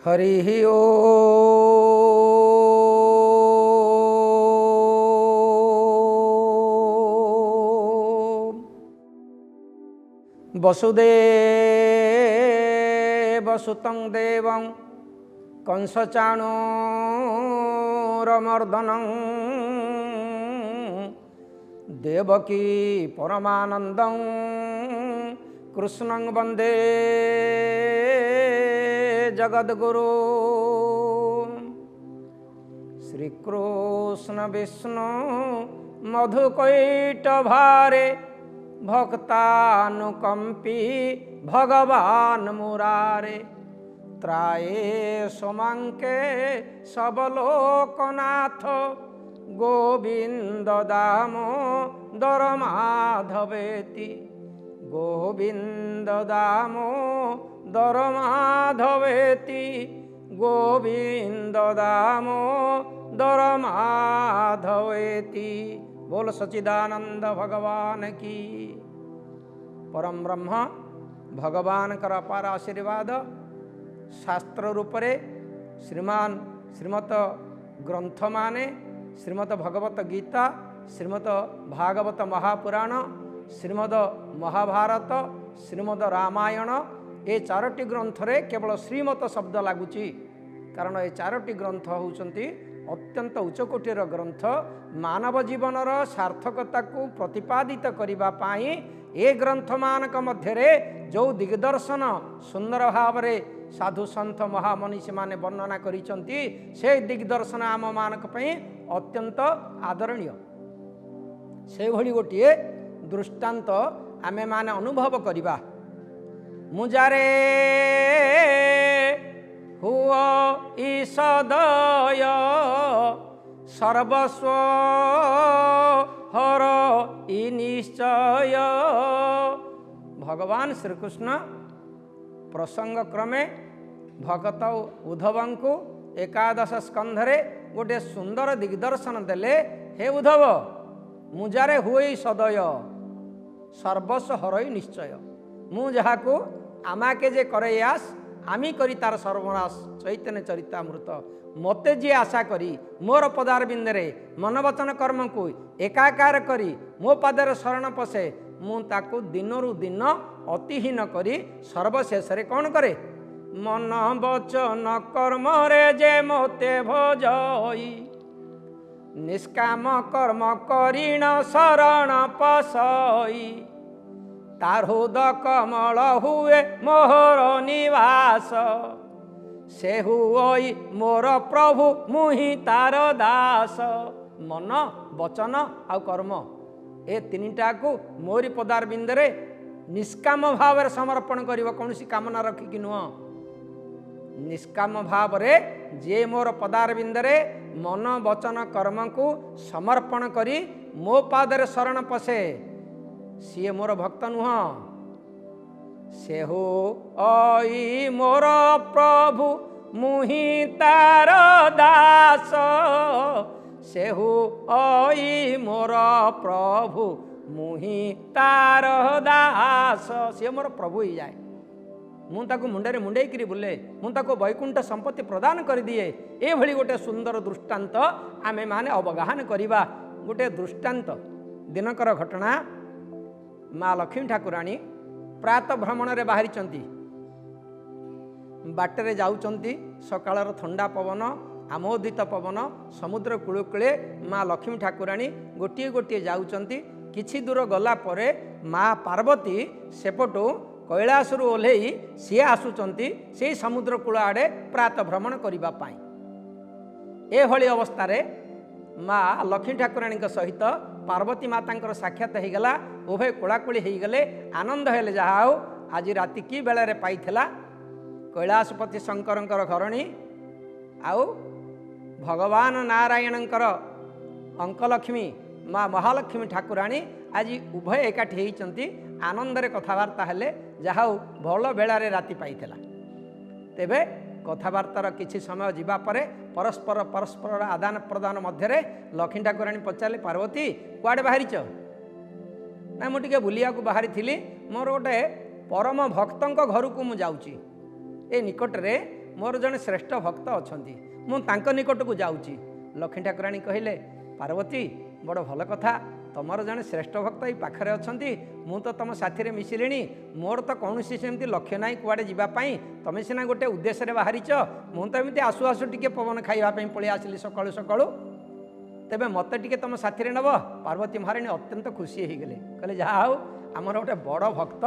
हरि ओ वसुदेवसुतं देवं कंसचाणूरमर्दनं देवकी परमानन्दं कृष्णं वन्दे जगद्गुरु। श्रीकृष्ण विष्णु मधुकैटभारे भक्तानुकंपी भगवान मुरारे त्राये सोमांके सबलोकनाथ गोविंद दामोदर माधवेति गोविंद दामोदर माधवेति गोविंद दामोदर माधवेति। बोल सच्चिदानंद भगवान की। परम ब्रह्म भगवान कर अपार आशीर्वाद शास्त्र रूपरे श्रीमत ग्रंथ माने श्रीमद भगवत गीता, श्रीमद भागवत महापुराण, श्रीमद महाभारत, श्रीमद रामायण ये चारोटी ग्रंथ रे केवल श्रीमत शब्द लगुच कारण ये चारोटी ग्रंथ होउचंती अत्यंत उच्चकोटीर ग्रंथ। मानव जीवनर सार्थकता को प्रतिपादित करिबा पाई ए ग्रंथ मानक मध्यरे जो दिग्दर्शन सुंदर भाव रे साधु सन्थ महामनीषी माने वर्णना करिसंती से दिग्दर्शन आम मानक पई अत्यंत आदरणीय। से भली गोटिए दृष्टांत आमे माने अनुभव करिबा। मुजारे हुआ ईसदय सर्वस्व हर ई निश्चय। भगवान श्रीकृष्ण प्रसंग क्रमे भगत उद्धव को एकादश स्कंधरे गोटे सुंदर दिग्दर्शन देले। हे उद्धव मुजारे हुए सदय सर्वस्व हरई निश्चय। मु जहा को आमाके जे करैयास आमी करी तार सर्वनाश चैतन्य चरितामृत। मते जी आशा करी मोर पदार बिंदरे मनवचन कर्म को एकाकार करी मो पादर शरण पशे मु ताकू दिनरु दिन अतिहीन करी सर्वशेष रे कौन करे मन वचन कर्म रे जे मोते भजई निष्काम कर्म करीण शरण पसई तार हृद कमल हुए मोहर निवास से हुई मोर प्रभु मुहि तार दास। मन वचन आउ कर्म ए तीनटा को मोरी पदार बिंदरे निष्काम भाव समर्पण करिवो कौन सी कामना रखिकी नुह। निष्काम भाव रे जे मोर पदार बिंदरे मन वचन कर्म को समर्पण करी मो पादर शरण पशे सीए मोर भक्त नुह। से हो आई मोर प्रभु मुहि तार दास से हो आई मोर प्रभु मुहि तार दास। सी मोर प्रभु ही जाए मु ताको मुंडे मुंडे करी बुले मु ताको वैकुंठ संपत्ति प्रदान कर दिए। ए भली गोटे सुंदर दृष्टांत आमे माने अवगाहन करिबा। गोटे दृष्टांत दिनकर घटना माँ लक्ष्मी ठाकुराणी प्रातः भ्रमण रे बाहरी चंती बाटरे जाउचंती सकाळर ठंडा पवन आमोदित पवन समुद्र कूल कूले माँ लक्ष्मी ठाकुराणी गोटे गोटे जाउचंती। किछि दूर गला परे माँ पार्वती सेपटू कैलासरु ओल्हेई सी आसुचंती से समुद्र कूल आड़े प्रातः भ्रमण करिबा पाई। ए भली अवस्था रे माँ लक्ष्मी ठाकुराणी सहित पार्वती माता साक्षात हो गला। उभय कोलाकोली हो गले आनंद हेले जहा हो आज राति की बेलारे पाइथिला कैलाशपति शंकर घरणी आउ भगवान नारायणकर अंकलक्ष्मी माँ महालक्ष्मी ठाकुराणी आज उभय एकाठी होती आनंद कथबार्ता हेले जहा भल बेलारे राति पाइथिला। तेबे कथबार्तार किछि समय जीवा परे परस्पर आदान प्रदान मध्य लक्ष्मी ठाकुराणी पचारे पार्वती कुआडे बाहरीच ना मुझे बुलिया को बाहरी थी मोर गोटे परम भक्त घर को मुझे ए निकट रे मोर जड़े श्रेष्ठ भक्त अच्छा मुझे निकट को जाऊँगी। लक्ष्मी ठाकुराणी कहले पार्वती बड़ भल कथा तुमर जड़े श्रेष्ठ भक्त ये पाखे अच्छा मु तो तुम साथी मिसिले मोर तो कौन सेमती लक्ष्य ना कुआड़े जावाई तुम सीना गोटे उद्देश्य बाहरीच मुझे आसु आसु टे पवन खावाई पलि आसली सकाळु सकाळु तेबे मत टे तुम साथी नब। पार्वती महाराणी अत्यंत खुशी हो गले कहले जहा हो आमर गोटे बड़ भक्त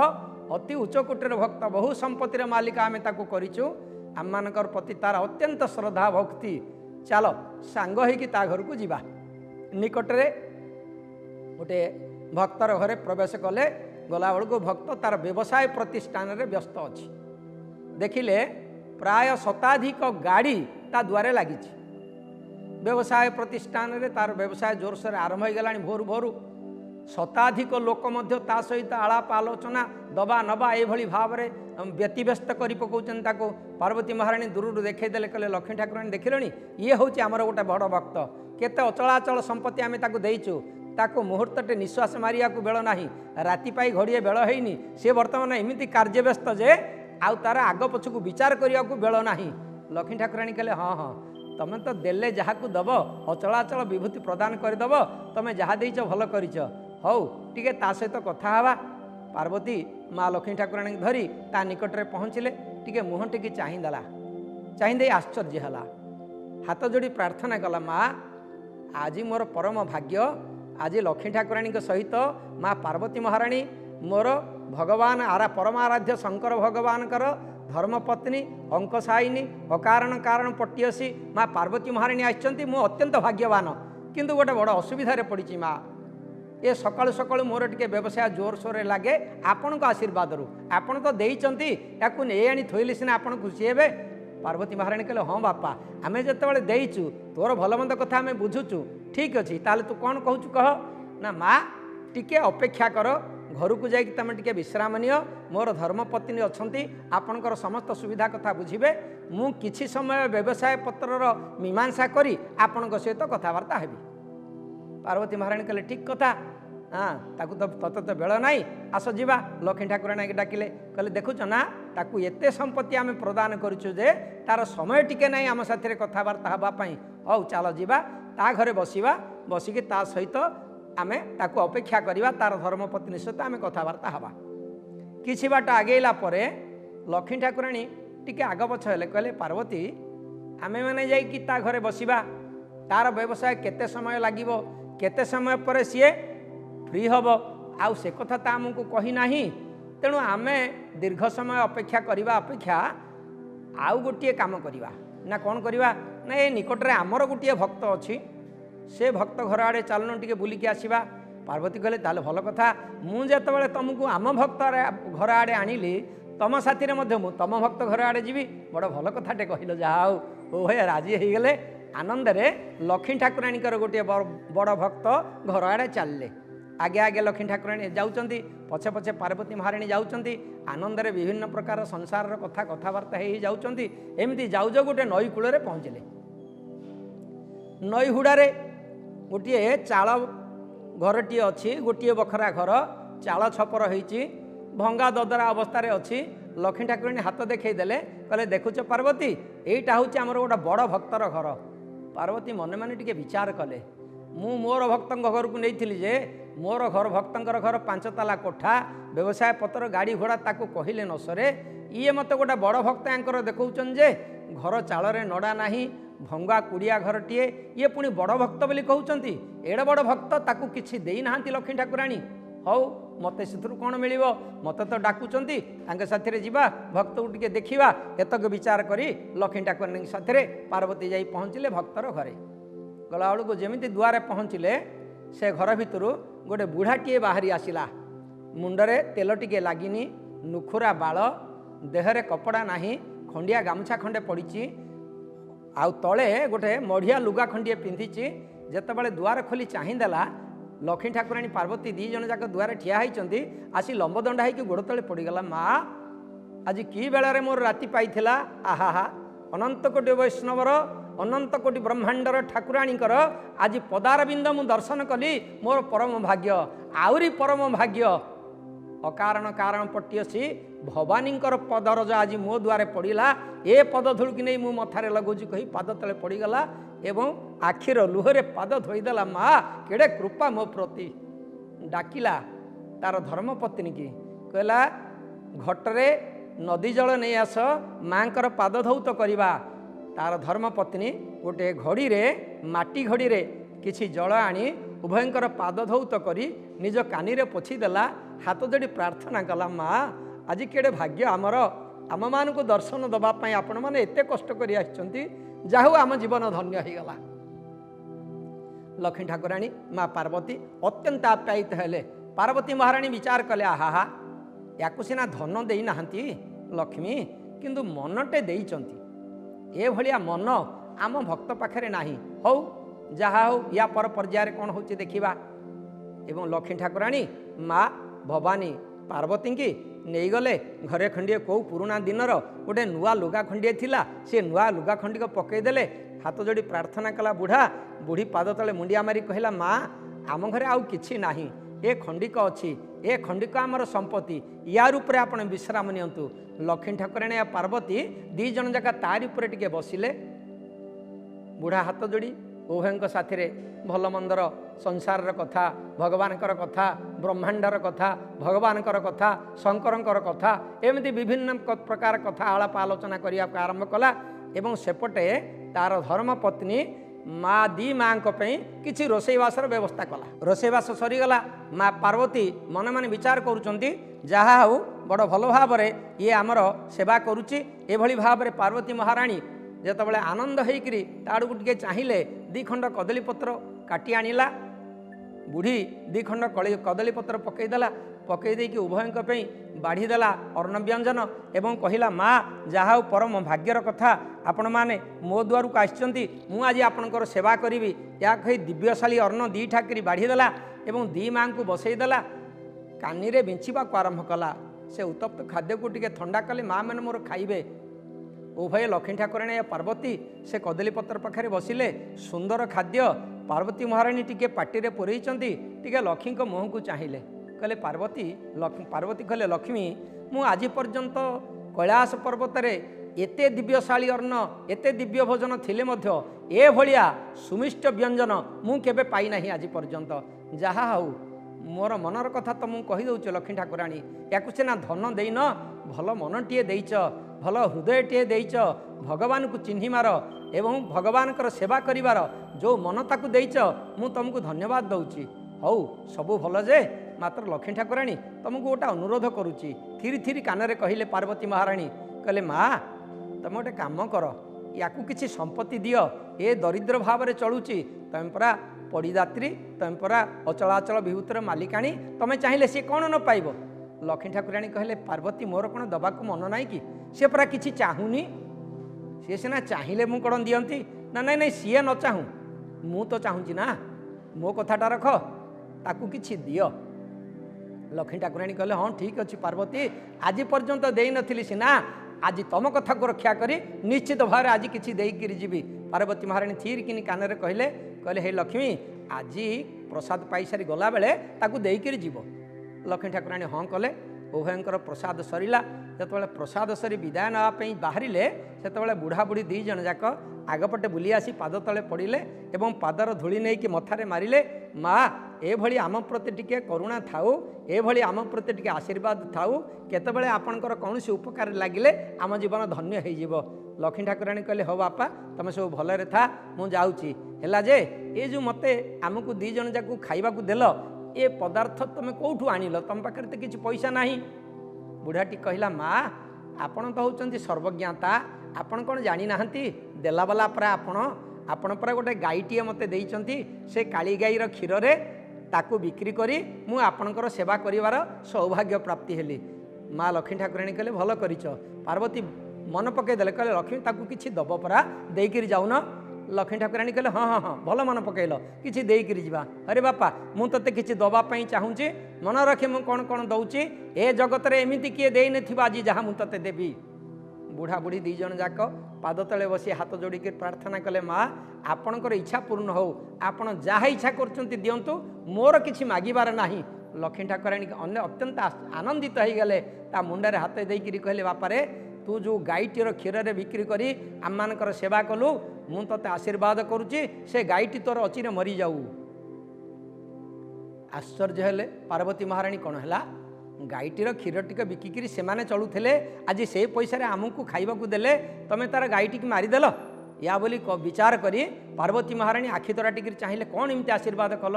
अति उच्च कोटीर भक्त बहु संपत्तिर मालिक आम ताकू करूँ आम मानकर प्रति तार अत्यंत श्रद्धा भक्ति चल सांग होइकी ता घर को जीवा। निकटरे गोटे भक्तर घरे प्रवेश कले गला बेलू भक्त तार व्यवसाय प्रतिष्ठान रे व्यस्त अच्छी देखिले प्राय शताधिक गाड़ी ता द्वारे लगी व्यवसाय प्रतिष्ठान रे तार व्यवसाय जोरसोर आरंभ हो गला भोरु भोरु शताधिक लोक मध्य ता सहित आलाप आलोचना दबा नबा ये भाव में व्यतिव्यस्त कर पकाउछन ताको। पार्वती महाराणी दूर देखईदेले कहले लक्ष्मी ठाकुराणी देखिलणी ये हूँ आमर गोटे बड़ भक्त केते अचलाचल संपत्ति आम ताकू देइचु ताको मुहूर्तटे निश्वास मारिया को बेल ना राति पाई घड़िए बेल हैनी सी बर्तमान एमती कार्य व्यस्त जे आउ तार आग पछकू विचार करिया को बेल ना। लक्ष्मी ठाकुराणी कहले हाँ हाँ तुम तो देले जहाँ को दब अचलाचल विभूति प्रदान करदेव तुम जहाँ देच भल करिच हौ टिके ता सहित कथा हवा। पार्वती माँ लक्ष्मी ठाकुराणी धरी ता निकटरे पहुँचले टिके मुह टिके चाहिदेला चाहिदे आश्चर्य है हाथ जोड़ी प्रार्थना कला माँ आज मोर परम भाग्य आज लक्ष्मी ठाकुराणी सहित माँ पार्वती महाराणी मोर भगवान परम आराध्य शंकर भगवान धर्मपत्नी अंकसायिनी अकारण कारण पट्टियसी माँ पार्वती महाराणी आछंती मु अत्यंत भाग्यवान किंतु गोटे बड़ असुविधार पड़ी माँ ये सकाळु सकाळु मोर टिके व्यवसाय जोर सोरे लगे आपण आशीर्वाद रू आपण तो देइचंती याकू नहीं आनी थोइले सिना आपण खुशी हेबे। पार्वती महाराणी कहले हाँ बापा आमे जतबेले देइचु तोर भलमंद कथा आमे बुझुचु ठीक अछि ताले तू कौन कहूचु कह ना माँ टिके अपेक्षा कर घर को जाइक तुम टिके विश्राम नियो मोर धर्मपत्नी अच्छी आपणकर समस्त सुविधा कथा बुझे मु किछि समय व्यवसाय पत्रर मीमांसा करी आपण सहित कथबार्ता हेबी। पार्वती महाराणी कहले ठीक कथा हाँ ताकू तो तत तो बेल नाई आस जीवा। लक्ष्मी ठाकुराणी डाकिले कहले देखुच ना ताकू एते संपत्ति आम प्रदान करुचु जे तार समय टिके नाई आम साथी कथबार्ता हाँपाई हौ चल जीवा ता घरे बसिवा बसिकी ता सहित आमे ताकू अपेक्षा करिवा तार धर्मपत्नी सहित आमे कथबार्ता हवा। किछि बाट आगेला परे लक्ष्मी ठाकुराणी टिके आग पछ हेले कहले पार्वती आमे माने जाइकी ता घरे बसिवा तार व्यवसाय केते समय लागिवो केते समय पर सीए फ्री हम आउ से कथा ता आमको कही नाही तेणु आमे दीर्घ समय अपेक्षा करवा अपेक्षा आउ गोटे काम करवा ना कौन करवा ना ये निकटरे आमर गोटे भक्त अच्छी से भक्त घर आड़े चलनु टिके बुलिकी आसवा। पार्वती कहले ताले भल कथा मुझे तुमको आम भक्त घर आड़े आनिली तम साथी तम भक्त घर आड़े जीवी बड़ भल कथाटे कहल जहा हो भैया राजी हो गले आनंद रे लक्ष्मी ठाकुराणी गोटे बड़ भक्त घर आड़े चलले आगे आगे लक्ष्मी ठाकुराणी जाउचंती पछे पछे पार्वती महाराणी जाउचंती आनंद रे विभिन्न प्रकार संसार कथा कथबार्ता हो जाउचंती एमती जाउ जाउ गोटे नई कूल रे पहुँचले। नई हुड़ारे गोटे चाल घरटी अच्छी गोटे बखरा घर चाल छपर होइची भंगा ददरा अवस्था अच्छी। लक्ष्मी ठाकुराणी हाथ देखईदेले कहले देखुच पार्वती यहीटा हूँ आमर गोटे बड़ भक्तर घर। पार्वती मने मने टिके विचार कले मु मोर भक्त घर को नहीं जे मोर घर भक्तर घर 5 ताला कोठा व्यवसाय पत्र गाड़ी घोड़ा ताको कहले न सरे ये मत गोटे बड़ भक्त यांकर देखौचन जे घर चाल रे नड़ा नाही भंगा कुड़िया घरटीए ये पुणी बड़ भक्त बोली कहउचंती एड़े बड़ भक्त ताकू किछि देई नाहांती लक्ष्मी ठाकुराणी हौ मते सेथुरु कोन मिलिबो मते तो डाकुचंती तांके साथी रे जीवा भक्त को टिके देखिबा एतक विचार करी लक्ष्मी ठाकुराणी साथी रे पार्वती जाई पहुँचले भक्तर घरे गला बेलू जेमिति दुआरे पहुँचले से घर भितरु गोटे बुढ़ाटीए बाहरी आसिला मुंडरे तेल टिके लागिनी नुखुरा बाल देहरे कपड़ा नाही खंडिया गामछा खंडे पड़ीची आउ तले गोटे मढ़िया लुगा खंडिए पिंधिची जेतेबेले दुआर खोली चाहिदेला लक्ष्मी ठाकुराणी पार्वती दी जन जाक दुआरे ठिया होइचंती आसी लंबदंडा होइकी गोड़ तले पड़ीगला माँ आज कि बेलारे मोर राति पाइथिला आहा हा अनंत कोटि वैष्णवर अनंत कोटि ब्रह्मांडर ठाकुराणीकर आज पदारविंद मु दर्शन कली मोर परम भाग्य आउरी परम भाग्य अकारण कारण पटियसी भवानींकर पदरज आज मो द्वारे पड़ा ए पद धूलकी नहीं मु मथारे लगौची कही पाद तले पड़गला एवं आखिर लुहरे पाद धोईदेला माँ केड़े कृपा मो प्रति डाकिला तार धर्मपत्नी की कहला घटरे नदी जल नहीं आस माँकर पाद धौत करवा तार धर्मपत्नी गोटे घड़ी रे माटी घड़ी रे किछि जल आनी उभयंकर पाद धौत करी निज कानी रे पोछीदेला हाथ जोड़ी प्रार्थना कला माँ आज केड़े भाग्य आमर आम मान को दर्शन दवापाई आपण मैंने एत कष्ट कर जाहू आम जीवन धन्य हो गला। लक्ष्मी ठाकुराणी माँ पार्वती अत्यंत आप्यायित हेले। पार्वती महाराणी विचार कले आहा याकु सिना धन देई नाहंती लक्ष्मी किंतु मनटे देइचंती ए भलिया मन आम भक्त पाखरे नाही हौ जहा हो या पर पर्याय कौन होची देखिबा। एवं लक्ष्मी ठाकुराणी माँ भवानी पार्वती की नहीं गले घरे खंडिए कौ पुराना दिनर गोटे नुआ लुगा खंडिए थिला से नुआ लुगा खंडी को पकईदेले हाथ जोड़ी प्रार्थना कला बुढ़ा बुढ़ी पाद तले मुंडिया मारी कहला माँ आम घरे आउ किछि नाही ए खंडिक अच्छी ए खंडिक आमर संपत्ति यार उपरे आपण विश्राम नियंतु। लक्ष्मी ठाकुराणी या पार्वती दी जन जाका तारी उपरे टिके बसिले बुढ़ा हाथ जोड़ी उभयंक साथी रे भल मंदर संसार कथा भगवानकर कथा ब्रह्मांडर कथा भगवानकर कथा शंकरंकर कथा एमती विभिन्न प्रकार कथा आलाप आलोचना करने आरंभ कला। एवं सेपटे तार धर्मपत्नी माँ दी माँ किसी रोषेईवासर व्यवस्था कला। रोषेईवास सरीगला माँ पार्वती मन मन विचार करुचंती जहा हो बड़ भल भाव ये आमर सेवा करुच्ची एभली भाव पार्वती महाराणी जेतबले आनंद होइकरी ताड़ू टिके चाहिए दी खंड कदलीपत्र काटी आनिला बुढ़ी दी खंड कदलीपत्र पकईदेला पकईदे उभयंक बाढ़ीदेला अर्ण व्यंजन एवं कहला माँ जहा परम भाग्यर कथा आपण मैंने मो द्वार को आसचंती मु आज आपणकर सेवा करी या कही दिव्यशाली अर्ण दी ठाकरी बाढ़ीदेला एवं दी माँ को बसईदेला कानी रे बिंचिबा को आरंभ कला। से उत्तप्त खाद्य को टिके ठंडा कले माँ मैंने मोर खाइबे। उभय लक्ष्मी ठाकुराणी या पार्वती से कदलीपत्र पाखे बसिले सुंदर खाद्य पार्वती महाराणी टिके पाटी पुरईचंती टिके लक्ष्मी को मुह को चाहिए कहले पार्वती कहले लक्ष्मी मु आज पर्यंत कैलाश पर्वत रे एते दिव्यशाली अन्न एते दिव्य भोजन थिले मध्य ए भलिया सुमिष्ट व्यंजन मु केबे पाई नाही आज पर्यंत। जहा हौ मोर मनर कथा तो मुझे कही दौच लक्ष्मी ठाकुराणी याकु सिना धन देन भल मनटीए देइच भल हृदयटीए देइच भगवान को चिन्हि मार एवं भगवान सेवा करिवार जो मन ताकु देइच मु तुमको धन्यवाद दौची। हौ सबु भल जे मात्र लक्ष्मी ठाकुराणी तुमको गोटा अनुरोध करुच्ची थिरी थिरी कान कहले पार्वती महाराणी कहले माँ तुम गोटे काम कर याकु किछि संपत्ति दियो ए दरिद्र भाव में चलुची तुम परा पड़ीदात्री तुम परा अचलाचल विभूतिर मालिकाणी तुम चाहिए सी कौन न पाइब। लक्ष्मी ठाकुराणी कहले पार्वती मोर कौन दबाक मन ना कि सी परा किछि चाहूनी सी सीना चाहिए मु कौन दियंती ना नहीं नहीं सीए न चाहूँ मु तो चाहूँगी ना मो कथाटा रख ताकू किछि दियो। लक्ष्मी ठाकुराणी कहले हाँ ठीक अच्छे पार्वती आज पर्यंत दे नथिली सीना आज तुम कथा को रक्षा करी निश्चित भाव आज किसी देकर जी। पार्वती महाराणी थीर किनी कान कहले कहले हे लक्ष्मी आज प्रसाद पाई सारी गला बेले ताकू देकर जीव। लक्ष्मी ठाकुराणी हाँ कले उभयंकर प्रसाद सरीला जो प्रसाद सरी विदाय नापी बाहर से बुढ़ा बुढ़ी दी जन जाक आगपटे बुली आसी पाद तले पड़े एवं पादर धूली नहीं कि मथारे मारिले माँ एभली आम प्रति टिके करुणा थाऊ एभली आम प्रति टिके आशीर्वाद थाऊ केतबेले आपणकर कौन उपकार लगिले आम जीवन धन्य हो। लक्ष्मी ठाकुराणी कहले हो बापा तुम सब भलरे था मु जाऊँगी है जे ये जो मते आमको दी जन जाक खाइबा देल ए पदार्थ तुम कौठू आणिल तुम पाखे तो किसी पैसा नहीं। बुढ़ाटी कहला माँ आपण तो होचंती सर्वज्ञाता आपण कौन जानी नाहंती देला वाला परा आपण परा गोटे गाईटीए मते देइचंती से काली गाईर क्षीर रे ताकू बिक्री करी मु आपणकर सेवा करिवार सौभाग्य प्राप्ति हेली। माँ लक्ष्मी ठाकुराणी कहले भल करिच। पार्वती मन पकईदेले कहले लक्ष्मी ताकू किछि दब परा देइकिरि जाउन। लक्ष्मी ठाकुराणी कहले हाँ हाँ हाँ भल मन पकईल किछि देइकिरि जिबा। अरे बापा मु तते किछि दबा पई चाहूची मन रखी मु कौन कौन दउची ए जगत रे एमिति किए देइ नथिबा आज जहाँ मु तते देबी। बुढ़ा बुढ़ी दी जन जाक पाद तले बसी हाथ जोड़िक प्रार्थना कले माँ आपणकर इच्छा पूर्ण हो आपण जहाँ इच्छा करचंती दियंतु मोर किछि मागिबार नाही लक्ष्मी ठाकुराणी अन्य अत्यंत आनंदित हो गले मुंडे हाथ देकर कहले बापारे तू जो गाईटीर क्षीर बिक्री करी आम मानकर सेवा कलु मु ते आशीर्वाद करुच्ची से गाईटी तोर अचिरे मरी जाऊ। आश्चर्य हेले पार्वती महाराणी कौन है गाईटीर क्षीर टिके बिकिकी से चलुले आज से पैसा आमको खाइबा देले तमें तार गाईटी मारिदेल या बोली विचार करी पार्वती महाराणी आखि तरा टिक चाहिए कौन एमती आशीर्वाद कल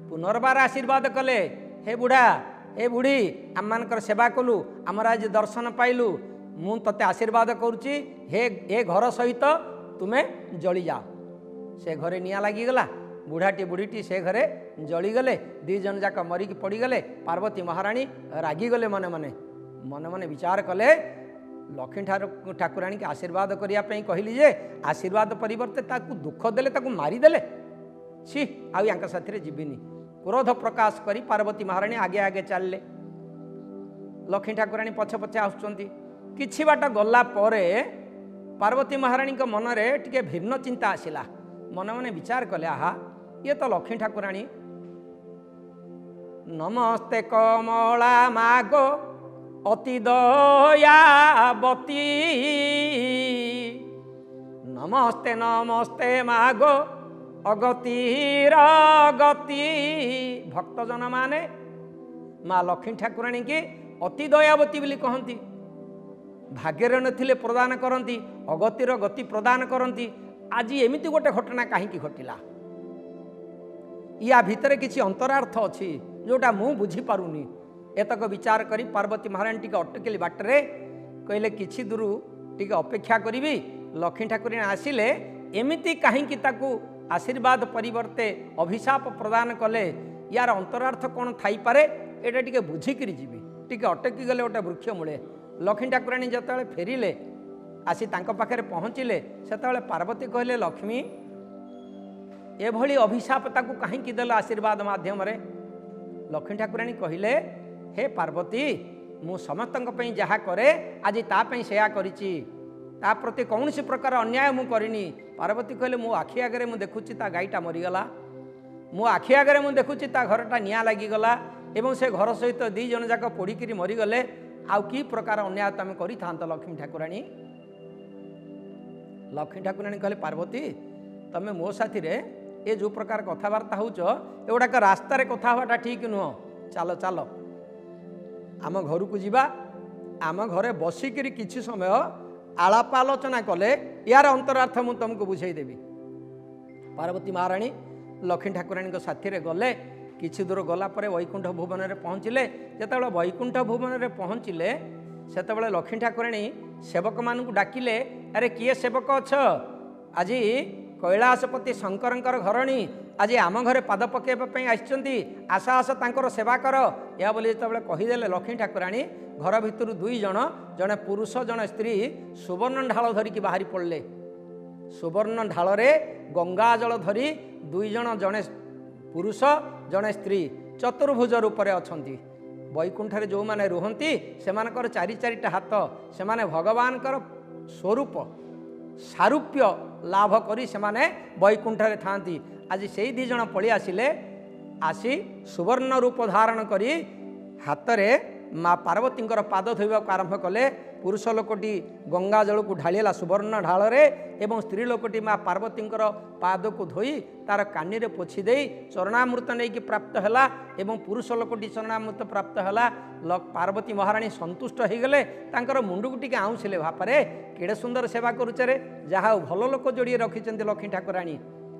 पुनर्बार आशीर्वाद कले हे बुढ़ा हे बुढ़ी आम मानकर सेवा कलु आमर आज दर्शन पाइलु मु ते आशीर्वाद करुच्ची हे ए घर सहित तुम्हें जली जाओ। से घरे निया लगिगला बुढ़ाटी बुढ़ीटी से घरे जलीगले दी जन जाक मरिकी पड़गले। पार्वती महाराणी रागिगले मने मने मने मने विचार कले लक्ष्मी ठाकुराणी के आशीर्वाद करने कहली जे आशीर्वाद परिवर्ते ताकू दुख देले ताकू मारिदेले छि आउ साथी जीविनी। क्रोध प्रकाश करी पार्वती महाराणी आगे आगे चलले लक्ष्मी ठाकुराणी पछे पछे आसुचंती। किछि बाट गला परे पार्वती महाराणी मनरे टिके भिन्न चिंता आसिला मन मन विचार कले आहा ये तो लक्ष्मी ठाकुराणी नमस्ते कमला मागो अति दयावती नमस्ते नमस्ते मागो अगतिर गति भक्तजन माने माँ लक्ष्मी ठाकुराणी की अति दयावती बोली कहती भाग्यर नथिले प्रदान करती अगतिर गति प्रदान करती। आज एमिति गोटे घटना कहीं घटिला या भितर किसी अंतरार्थ अच्छी जोटा मु बुझी पारुनी एतक विचार करी पार्वती महाराणी टिके अटकिली बाटरे कहले किछि दूर टिके अपेक्षा करी लक्ष्मी ठाकुराणी आसिले एमिति कहीं आशीर्वाद परिवर्ते अभिशाप प्रदान कले यार अंतरार्थ कौन थाई पारे एटा टिके बुझिकी जीवी टिके अटकी गले गोटे वृक्ष मूले। लक्ष्मी ठाकुराणी जिते फेरिले आसी तांको पाखरे पहुँचिले सेतेबेले पार्वती कहले लक्ष्मी एभली अभिशाप ताकू कहीं देल आशीर्वाद माध्यम रे। लक्ष्मी ठाकुराणी कहले हे पार्वती मु समस्तक जहाँ करे आज तापई सेया करिछि ता प्रति कौन सी प्रकार अन्याय मु करिनी। पार्वती कहले मो आखि आगे मु देखुछि ता गाईटा मरीगला मो आखि आगे मु देखुछि ता घरटा निया लागिगला एवं से घर सहित दी जन जाक पोड़िकी मरीगले आउ की प्रकार अन्याय तुम करि थांत लक्ष्मी ठाकुराणी। लक्ष्मी ठाकुराणी कहले पार्वती तमे मो साथी रे ए जो प्रकार कथबार्ता होच एगुड़ाक रास्तार कथा हवाटा ठीक नुह चलो चलो आम घर को जीवा आम घरे बसिकी किछि समय आलाप आलोचना कले यार अंतरार्थ मु तुमको बुझेदेवी। पार्वती महाराणी लक्ष्मी ठाकुराणी साथी रे गले किछि दूर गला परे वैकुंठ भुवन में पहुँचिले जेतेबेले वैकुंठ भुवन में पहुँचिले सेतेबेले लक्ष्मी ठाकुराणी सेवक मानू डाकिले अरे किए सेवक अछ आज कैलाशपति शंकरंकर घरणी आज आम घरे पाद पकेवाई आसचंती आशा आशा तांकर सेवा कर या बोली जितेबाला कहीदेले लक्ष्मी ठाकुराणी घर भितर दुई जन जड़े पुरुष जड़े स्त्री सुवर्ण ढाल धरिकी बाहरी पड़ले। सुवर्ण ढाल गंगा जल धरी दुई जन जड़े पुरुष जड़े स्त्री चतुर्भुज रूप से अच्छा वैकुंठे जो मैंने रुहंती से चारि चारिटा हाथ से भगवान स्वरूप सारूप्य लाभ करी से वैकुंठे था। आज से दी जन पलि आसिले आसी सुवर्ण रूप धारण करी हाथ रे माँ पार्वती पाद धोवा आरंभ कले। पुरुष लोकटी गंगा जल को ढालिला सुवर्ण ढाल एवं स्त्री लोकटी माँ पार्वती पाद को धोई तार कानी रे पोछि दे चरणामृत नहीं कि प्राप्त है एवं पुरुष लोकटी चरणामृत प्राप्त है। पार्वती महाराणी संतुष्ट हो गले मुंडू को टी आउँसिले भापरे केड़े सुंदर सेवा करुचे जहाँ भल लोक जोड़ी रखिंट लक्ष्मी ठाकुराणी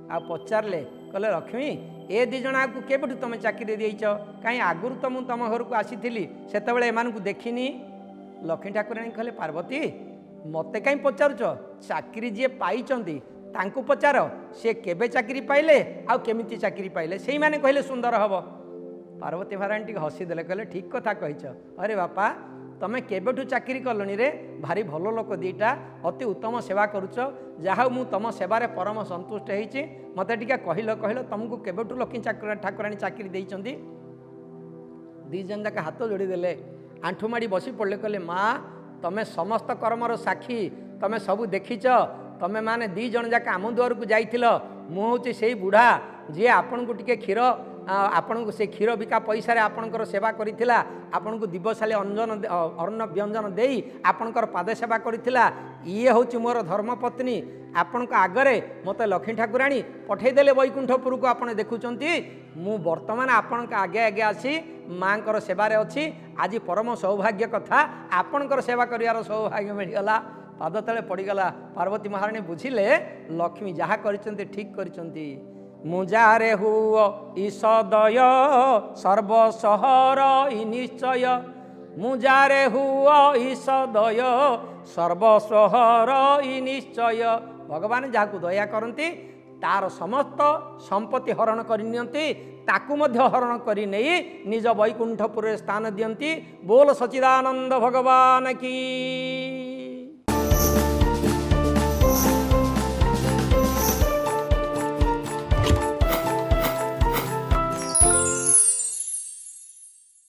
आ पचारे कहले लक्ष्मी ए दी जना को केबेठु तुम चाकरी देइछ कहीं आगुरी तो मुझे तुम घर को आसी सेतेबेले एमानकु देखिनी। लक्ष्मी ठाकुराणी कहले पार्वती मते कहीं पचारुच चाकरी जी पाई तांको पचार सी केबे चाकरी पाइले आउ केमिति चाकरी पाइले से माने कहले सुंदर हब। पार्वती महाराणी टी हसीदेले कहले ठीक कथा कहीच अरे बापा तमें केबेठु चाकरी कलनी रे भारी भल लोक दीटा अति उत्तम सेवा करुच जहाँ मु तुम सेवारे परम संतुष्ट होइछि मते टिके कहल कहल तुमको केबेठु लक्ष्मी ठाकुराणी चाकरी देइचंती। दी जन जाक हाथ जोड़ी देले आंठू माड़ी बसी पड़े कहले माँ तमें समस्त कर्मर साक्षी तमें सब देखिच तमें माने दी जन जाक आम दुआर को जाइथिल मु होछि सेई बुढ़ा जी आपन को टिके क्षीर ଆପଣଙ୍କୁ ସେ କ୍ଷୀର ବିକା ପଇସାରେ ଆପଣଙ୍କର ସେବା କରିଥିଲା, ଆପଣଙ୍କୁ ଦିବସାଲି ଅଞ୍ଜନ ଅନ୍ନ ବ୍ୟଞ୍ଜନ ଦେଇ ଆପଣଙ୍କର ପାଦ ସେବା କରିଥିଲା। ଇଏ ହେଉଛି ମୋର ଧର୍ମପତ୍ନୀ। ଆପଣଙ୍କ ଆଗରେ ମୋତେ ଲକ୍ଷ୍ମୀ ଠାକୁରାଣୀ ପଠାଇଦେଲେ ବୈକୁଣ୍ଠପୁରକୁ। ଆପଣ ଦେଖୁଛନ୍ତି ମୁଁ ବର୍ତ୍ତମାନ ଆପଣଙ୍କ ଆଗେ ଆଗେ ଆସି ମାଙ୍କର ସେବାରେ ଅଛି। ଆଜି ପରମ ସୌଭାଗ୍ୟ କଥା, ଆପଣଙ୍କର ସେବା କରିବାର ସୌଭାଗ୍ୟ ମିଳିଗଲା। ପାଦ ତଳେ ପଡ଼ିଗଲା। ପାର୍ବତୀ ମହାରାଣୀ ବୁଝିଲେ ଲକ୍ଷ୍ମୀ ଯାହା କରିଛନ୍ତି ଠିକ୍ କରିଛନ୍ତି। ମୁଜାରେ ହୁଅ ଈଶଦୟ ସର୍ବସହର ନିଶ୍ଚୟ, ମୁଜାରେ ହୁଅ ଈଶଦୟ ସର୍ବସହର ନିଶ୍ଚୟ। ଭଗବାନ ଯାହାକୁ ଦୟା କରନ୍ତି ତାର ସମସ୍ତ ସମ୍ପତ୍ତି ହରଣ କରି ନିଅନ୍ତି, ତାକୁ ମଧ୍ୟ ହରଣ କରି ନେଇ ନିଜ ବୈକୁଣ୍ଠପୁରରେ ସ୍ଥାନ ଦିଅନ୍ତି। ବୋଲ ସଚିଦାନନ୍ଦ ଭଗବାନ କି।